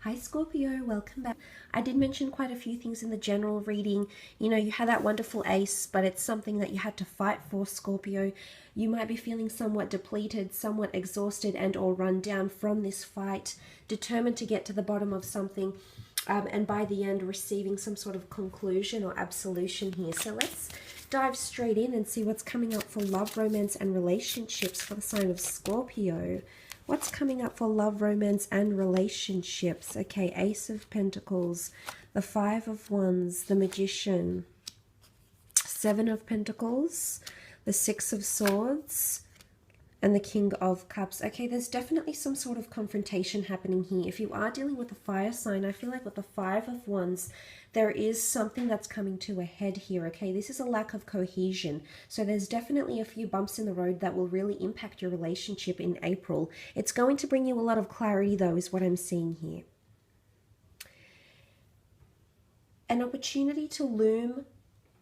Hi Scorpio, welcome back. I did mention quite a few things in the general reading. You know, you had that wonderful ace, but it's something that you had to fight for, Scorpio. You might be feeling somewhat depleted, somewhat exhausted and or run down from this fight, determined to get to the bottom of something, and by the end receiving some sort of conclusion or absolution here. So let's dive straight in and see what's coming up for love, romance and relationships for the sign of Scorpio. What's coming up for love, romance, and relationships? Okay, Ace of Pentacles, the Five of Wands, the Magician, Seven of Pentacles, the Six of Swords, and the King of Cups. Okay, there's definitely some sort of confrontation happening here. If you are dealing with a fire sign, I feel like with the Five of Wands, there is something that's coming to a head here, okay? This is a lack of cohesion. So there's definitely a few bumps in the road that will really impact your relationship in April. It's going to bring you a lot of clarity, though, is what I'm seeing here. An opportunity to loom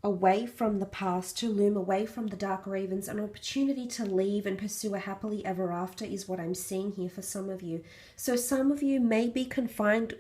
away from the past, to loom away from the dark ravens, an opportunity to leave and pursue a happily ever after is what I'm seeing here for some of you. So some of you may be confined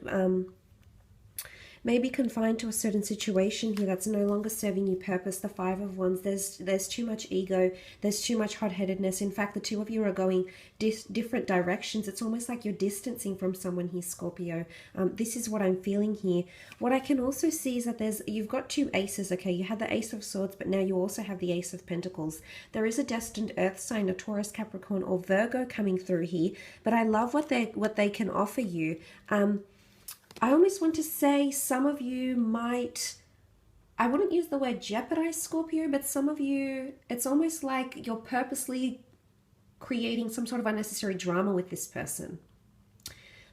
to a certain situation here that's no longer serving you purpose. The Five of Wands, there's too much ego, there's too much hot-headedness. In fact, the two of you are going different directions. It's almost like you're distancing from someone here, Scorpio. This is what I'm feeling here. What I can also see is that you've got two aces, okay? You had the Ace of Swords, but now you also have the Ace of Pentacles. There is a destined earth sign, a Taurus, Capricorn, or Virgo coming through here, but I love what they can offer you. I almost want to say some of you might, I wouldn't use the word jeopardize, Scorpio, but some of you, it's almost like you're purposely creating some sort of unnecessary drama with this person.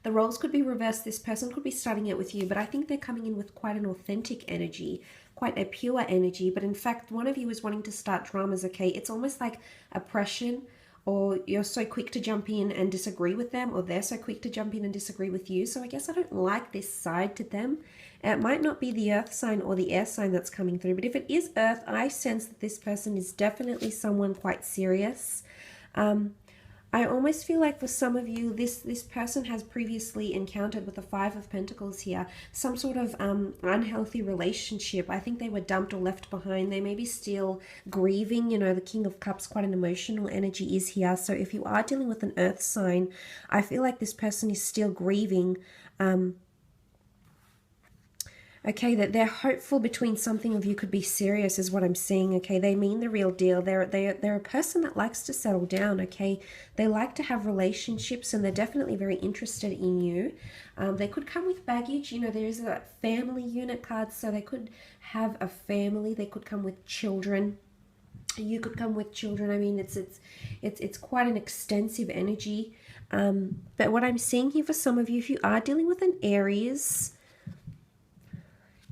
The roles could be reversed. This person could be starting it with you, but I think they're coming in with quite an authentic energy, quite a pure energy. But in fact, one of you is wanting to start dramas, okay? It's almost like oppression, or you're so quick to jump in and disagree with them, or they're so quick to jump in and disagree with you. So I guess I don't like this side to them. It might not be the earth sign or the air sign that's coming through, but if it is earth, I sense that this person is definitely someone quite serious. I almost feel like for some of you, this person has previously encountered with the Five of Pentacles here, some sort of unhealthy relationship. I think they were dumped or left behind. They may be still grieving. You know, the King of Cups, quite an emotional energy is here. So if you are dealing with an earth sign, I feel like this person is still grieving. Okay, that they're hopeful between something of you could be serious is what I'm seeing. Okay, they mean the real deal. They're a person that likes to settle down. Okay, they like to have relationships and they're definitely very interested in you. They could come with baggage. You know, there is a family unit card, so they could have a family. They could come with children. You could come with children. I mean, it's quite an extensive energy. But what I'm seeing here for some of you, if you are dealing with an Aries,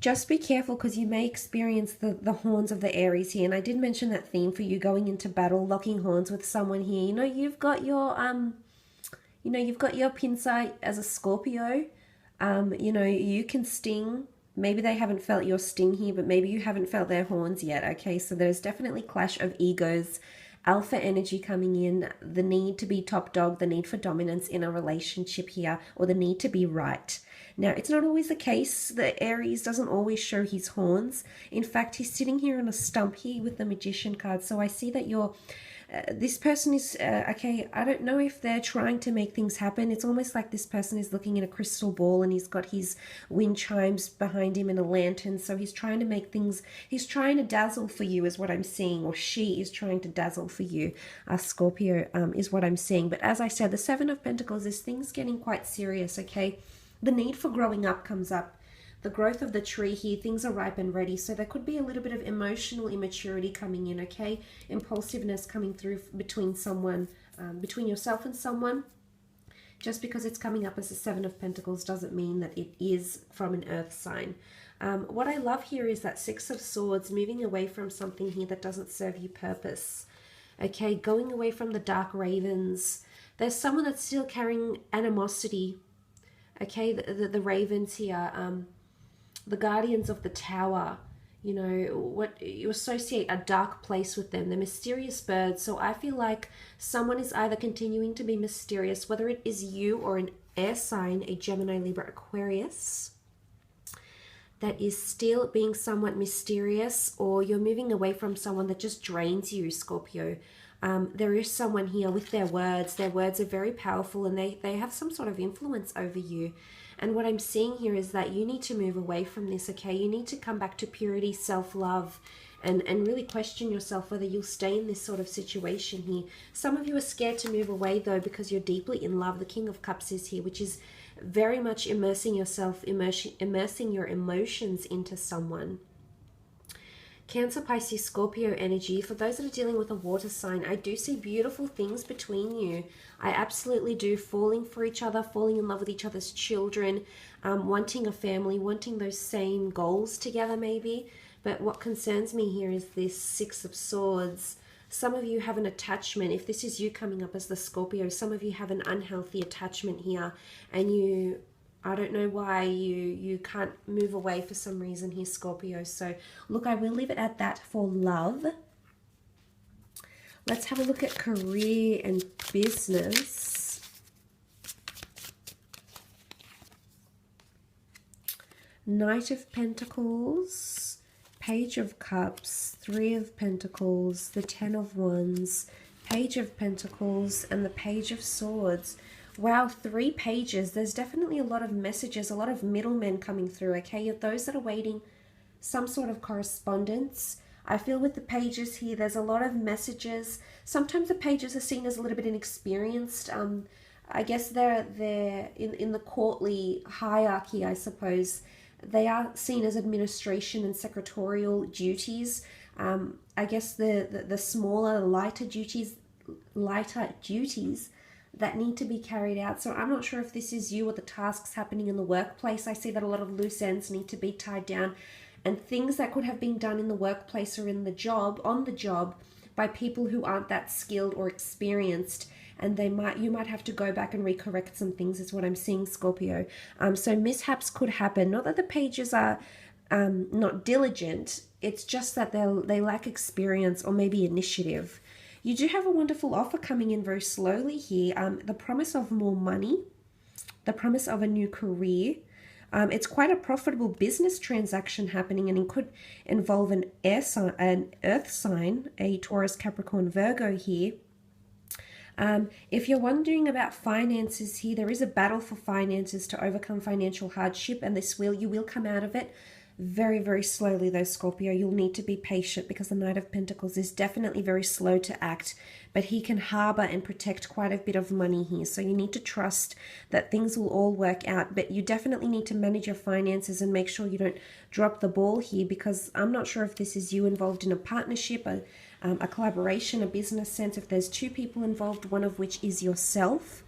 just be careful because you may experience the horns of the Aries here. And I did mention that theme for you going into battle, locking horns with someone here. You know, you've got your pincer as a Scorpio. You know, you can sting. Maybe they haven't felt your sting here, but maybe you haven't felt their horns yet. Okay, so there's definitely clash of egos, alpha energy coming in, the need to be top dog, the need for dominance in a relationship here, or the need to be right. Now, it's not always the case. The Aries doesn't always show his horns. In fact, he's sitting here on a stump here with the Magician card. So I see that this person is, okay, I don't know if they're trying to make things happen. It's almost like this person is looking in a crystal ball and he's got his wind chimes behind him and a lantern. So he's trying to make things, he's trying to dazzle for you is what I'm seeing, or she is trying to dazzle for you, Scorpio, is what I'm seeing. But as I said, the Seven of Pentacles is things getting quite serious, okay? The need for growing up comes up. The growth of the tree here, things are ripe and ready. So there could be a little bit of emotional immaturity coming in, okay? Impulsiveness coming through between someone, between yourself and someone. Just because it's coming up as a Seven of Pentacles doesn't mean that it is from an earth sign. What I love here is that Six of Swords, moving away from something here that doesn't serve you purpose. Okay, going away from the dark ravens. There's someone that's still carrying animosity. Okay, the ravens here, the guardians of the tower, you know, what you associate a dark place with them, the mysterious birds. So I feel like someone is either continuing to be mysterious, whether it is you or an air sign, a Gemini, Libra, Aquarius, that is still being somewhat mysterious, or you're moving away from someone that just drains you, Scorpio. There is someone here with their words. Their words are very powerful, and they have some sort of influence over you. And what I'm seeing here is that you need to move away from this, okay? You need to come back to purity, self-love, and really question yourself whether you'll stay in this sort of situation here. Some of you are scared to move away, though, because you're deeply in love. The King of Cups is here, which is very much immersing yourself, immersing your emotions into someone. Cancer, Pisces, Scorpio energy. For those that are dealing with a water sign, I do see beautiful things between you. I absolutely do. Falling for each other, falling in love with each other's children, wanting a family, wanting those same goals together maybe. But what concerns me here is this Six of Swords. Some of you have an attachment. If this is you coming up as the Scorpio, some of you have an unhealthy attachment here, and I don't know why you can't move away for some reason here, Scorpio. So look, I will leave it at that for love. Let's have a look at career and business. Knight of Pentacles, Page of Cups, Three of Pentacles, the Ten of Wands, Page of Pentacles, and the Page of Swords. Wow, 3 pages. There's definitely a lot of messages, a lot of middlemen coming through, okay? Those that are waiting some sort of correspondence. I feel with the pages here, there's a lot of messages. Sometimes the pages are seen as a little bit inexperienced. I guess they're in the courtly hierarchy, I suppose. They are seen as administration and secretarial duties. I guess the smaller, lighter duties that need to be carried out. So I'm not sure if this is you or the tasks happening in the workplace. I see that a lot of loose ends need to be tied down, and things that could have been done in the workplace or on the job by people who aren't that skilled or experienced, and you might have to go back and recorrect some things, is what I'm seeing, Scorpio. So mishaps could happen. Not that the pages are not diligent, it's just that they lack experience or maybe initiative. You do have a wonderful offer coming in very slowly here. The promise of more money, the promise of a new career. It's quite a profitable business transaction happening, and it could involve an earth sign, a Taurus, Capricorn, Virgo here. If you're wondering about finances here, there is a battle for finances to overcome financial hardship, and you will come out of it. Very, very slowly though, Scorpio. You'll need to be patient because the Knight of Pentacles is definitely very slow to act, but he can harbor and protect quite a bit of money here. So you need to trust that things will all work out, but you definitely need to manage your finances and make sure you don't drop the ball here, because I'm not sure if this is you involved in a partnership, a collaboration, a business sense. If there's 2 people involved, one of which is yourself.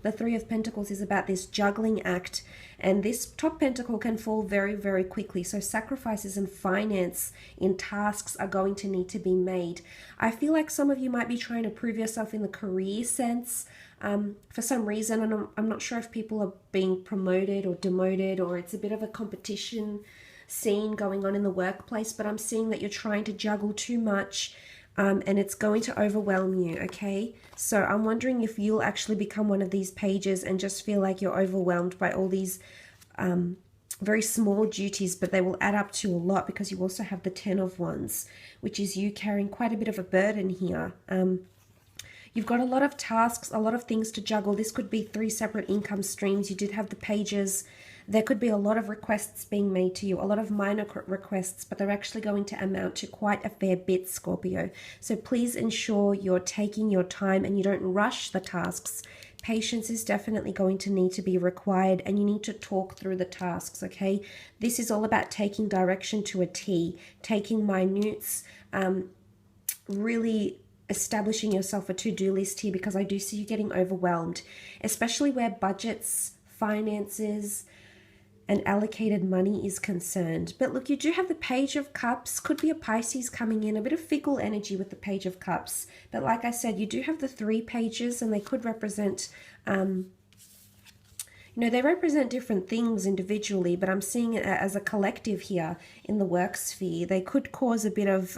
The Three of Pentacles is about this juggling act, and this top pentacle can fall very, very quickly. So sacrifices and finance in tasks are going to need to be made. I feel like some of you might be trying to prove yourself in the career sense for some reason, and I'm not sure if people are being promoted or demoted, or it's a bit of a competition scene going on in the workplace, but I'm seeing that you're trying to juggle too much. And it's going to overwhelm you, okay? So I'm wondering if you'll actually become one of these pages and just feel like you're overwhelmed by all these very small duties, but they will add up to a lot, because you also have the Ten of Wands, which is you carrying quite a bit of a burden here. You've got a lot of tasks, a lot of things to juggle. This could be 3 separate income streams. You did have the pages. There could be a lot of requests being made to you, a lot of minor requests, but they're actually going to amount to quite a fair bit, Scorpio. So please ensure you're taking your time and you don't rush the tasks. Patience is definitely going to need to be required, and you need to talk through the tasks, okay? This is all about taking direction to a T, taking minutes, really establishing yourself a to-do list here, because I do see you getting overwhelmed, especially where budgets, finances, and allocated money is concerned. But look, you do have the Page of Cups. Could be a Pisces coming in, a bit of fickle energy with the Page of Cups. But like I said, you do have the 3 pages, and they could represent, they represent different things individually, but I'm seeing it as a collective here in the work sphere. They could cause a bit of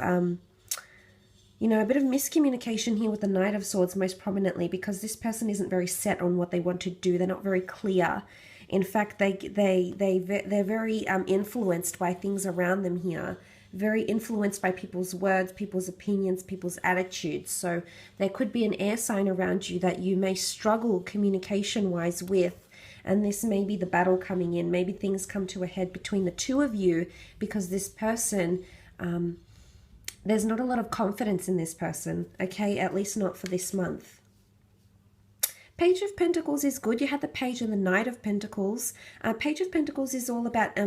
You know, a bit of miscommunication here with the Knight of Swords most prominently, because this person isn't very set on what they want to do. They're not very clear. In fact, they're very influenced by things around them here. Very influenced by people's words, people's opinions, people's attitudes. So there could be an air sign around you that you may struggle communication-wise with. And this may be the battle coming in. Maybe things come to a head between the two of you because this person... there's not a lot of confidence in this person, okay? At least not for this month. Page of Pentacles is good. You had the Page and the Knight of Pentacles. Page of Pentacles is all about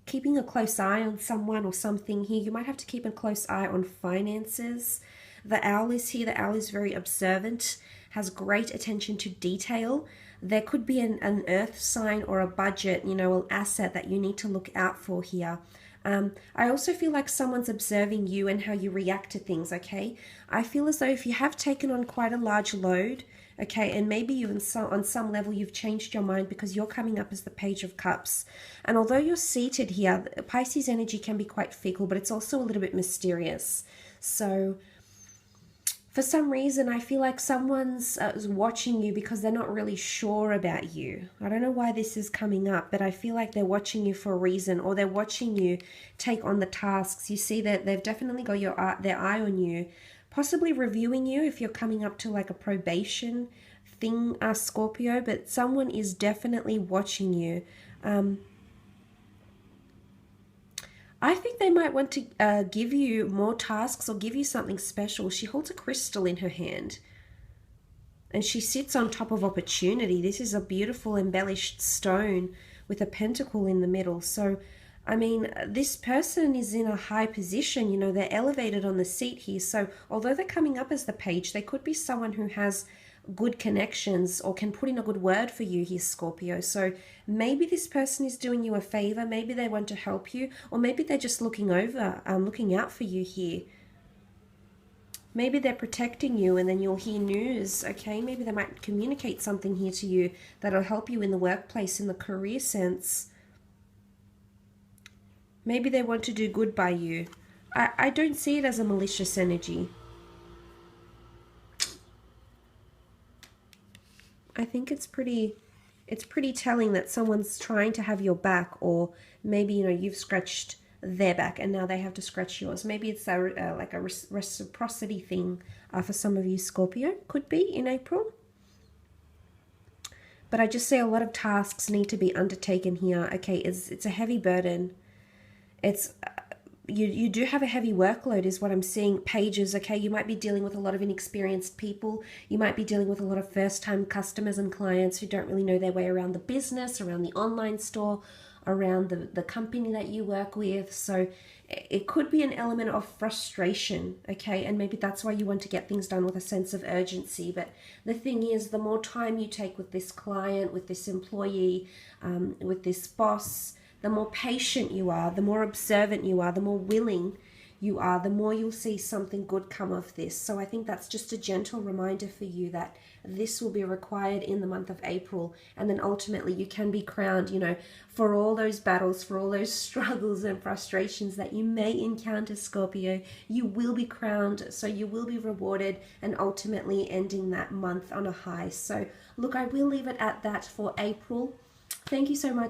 keeping a close eye on someone or something here. You might have to keep a close eye on finances. The Owl is here. The Owl is very observant, has great attention to detail. There could be an earth sign or a budget, you know, an asset that you need to look out for here. I also feel like someone's observing you and how you react to things, okay? I feel as though if you have taken on quite a large load, okay, and maybe you on some level you've changed your mind because you're coming up as the Page of Cups. And although you're seated here, Pisces energy can be quite fickle, but it's also a little bit mysterious. So for some reason, I feel like someone's watching you because they're not really sure about you. I don't know why this is coming up, but I feel like they're watching you for a reason, or they're watching you take on the tasks. You see that they've definitely got their eye on you, possibly reviewing you if you're coming up to like a probation thing, Scorpio, but someone is definitely watching you. I think they might want to give you more tasks or give you something special. She holds a crystal in her hand and she sits on top of opportunity. This is a beautiful embellished stone with a pentacle in the middle. So, I mean, this person is in a high position. You know, they're elevated on the seat here. So although they're coming up as the Page, they could be someone who has good connections or can put in a good word for you here, Scorpio. So maybe this person is doing you a favor, maybe they want to help you, or maybe they're just looking out for you here. Maybe they're protecting you and then you'll hear news, okay? Maybe they might communicate something here to you that'll help you in the workplace, in the career sense. Maybe they want to do good by you. I don't see it as a malicious energy. I think it's pretty telling that someone's trying to have your back, or maybe, you know, you've scratched their back and now they have to scratch yours. Maybe it's like a reciprocity thing for some of you, Scorpio. Could be in April. But I just say a lot of tasks need to be undertaken here. Okay, it's a heavy burden. It's you do have a heavy workload is what I'm seeing. Pages, okay, you might be dealing with a lot of inexperienced people. You might be dealing with a lot of first-time customers and clients who don't really know their way around the business, around the online store, around the company that you work with. So it could be an element of frustration, okay, and maybe that's why you want to get things done with a sense of urgency. But the thing is, the more time you take with this client, with this employee, with this boss, the more patient you are, the more observant you are, the more willing you are, the more you'll see something good come of this. So I think that's just a gentle reminder for you that this will be required in the month of April. And then ultimately you can be crowned, you know, for all those battles, for all those struggles and frustrations that you may encounter, Scorpio. You will be crowned, so you will be rewarded, and ultimately ending that month on a high. So look, I will leave it at that for April. Thank you so much